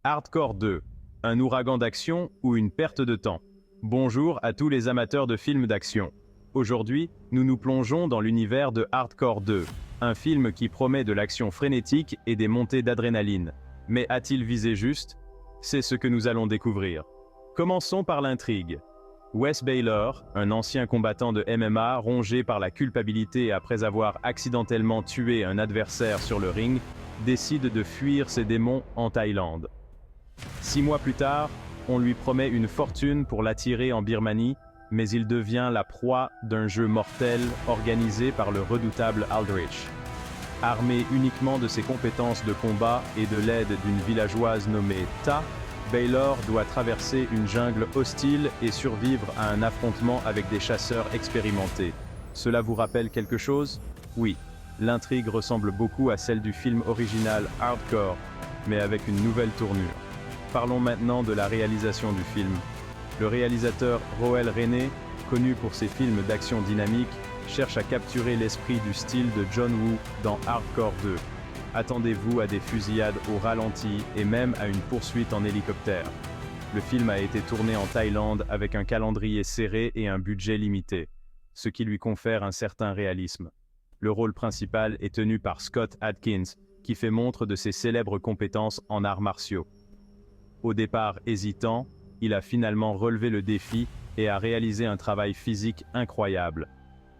Hardcore 2, un ouragan d'action ou une perte de temps? Bonjour à tous les amateurs de films d'action. Aujourd'hui, nous nous plongeons dans l'univers de Hardcore 2, un film qui promet de l'action frénétique et des montées d'adrénaline. Mais a-t-il visé juste? C'est ce que nous allons découvrir. Commençons par l'intrigue. Wes Baylor, un ancien combattant de MMA rongé par la culpabilité après avoir accidentellement tué un adversaire sur le ring, décide de fuir ses démons en Thaïlande. 6 mois plus tard, on lui promet une fortune pour l'attirer en Birmanie, mais il devient la proie d'un jeu mortel organisé par le redoutable Aldrich. Armé uniquement de ses compétences de combat et de l'aide d'une villageoise nommée Ta, Baylor doit traverser une jungle hostile et survivre à un affrontement avec des chasseurs expérimentés. Cela vous rappelle quelque chose? Oui, l'intrigue ressemble beaucoup à celle du film original Hardcore, mais avec une nouvelle tournure. Parlons maintenant de la réalisation du film. Le réalisateur Roel René, connu pour ses films d'action dynamique, cherche à capturer l'esprit du style de John Woo dans Hardcore 2. Attendez-vous à des fusillades au ralenti et même à une poursuite en hélicoptère. Le film a été tourné en Thaïlande avec un calendrier serré et un budget limité, ce qui lui confère un certain réalisme. Le rôle principal est tenu par Scott Adkins, qui fait montre de ses célèbres compétences en arts martiaux. Au départ hésitant, il a finalement relevé le défi et a réalisé un travail physique incroyable.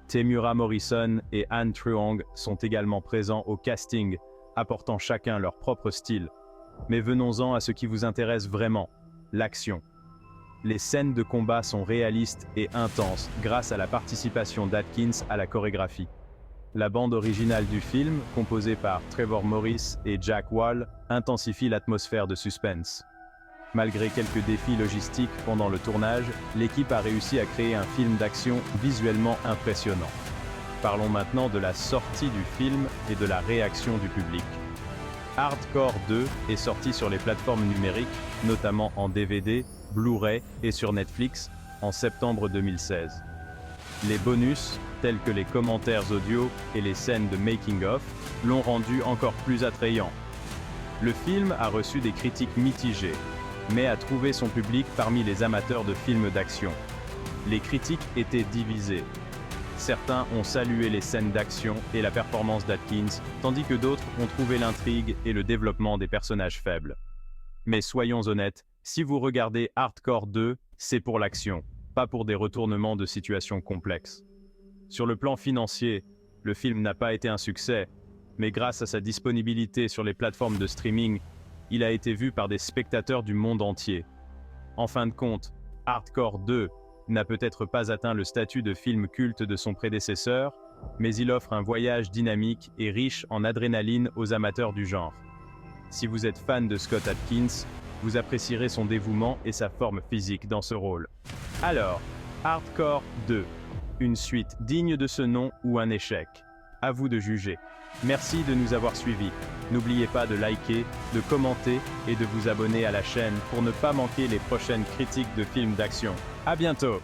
Temuera Morrison et Han Truong sont également présents au casting, apportant chacun leur propre style. Mais venons-en à ce qui vous intéresse vraiment, l'action. Les scènes de combat sont réalistes et intenses grâce à la participation d'Atkins à la chorégraphie. La bande originale du film, composée par Trevor Morris et Jack Wall, intensifie l'atmosphère de suspense. Malgré quelques défis logistiques pendant le tournage, l'équipe a réussi à créer un film d'action visuellement impressionnant. Parlons maintenant de la sortie du film et de la réaction du public. Hardcore 2 est sorti sur les plateformes numériques, notamment en DVD, Blu-ray et sur Netflix, en septembre 2016. Les bonus, tels que les commentaires audio et les scènes de making-of, l'ont rendu encore plus attrayant. Le film a reçu des critiques mitigées, mais a trouvé son public parmi les amateurs de films d'action. Les critiques étaient divisées. Certains ont salué les scènes d'action et la performance d'Atkins, tandis que d'autres ont trouvé l'intrigue et le développement des personnages faibles. Mais soyons honnêtes, si vous regardez Hardcore 2, c'est pour l'action, pas pour des retournements de situations complexes. Sur le plan financier, le film n'a pas été un succès, mais grâce à sa disponibilité sur les plateformes de streaming, il a été vu par des spectateurs du monde entier. En fin de compte, Hardcore 2 n'a peut-être pas atteint le statut de film culte de son prédécesseur, mais il offre un voyage dynamique et riche en adrénaline aux amateurs du genre. Si vous êtes fan de Scott Adkins, vous apprécierez son dévouement et sa forme physique dans ce rôle. Alors, Hardcore 2, une suite digne de ce nom ou un échec? À vous de juger. Merci de nous avoir suivis. N'oubliez pas de liker, de commenter et de vous abonner à la chaîne pour ne pas manquer les prochaines critiques de films d'action. À bientôt!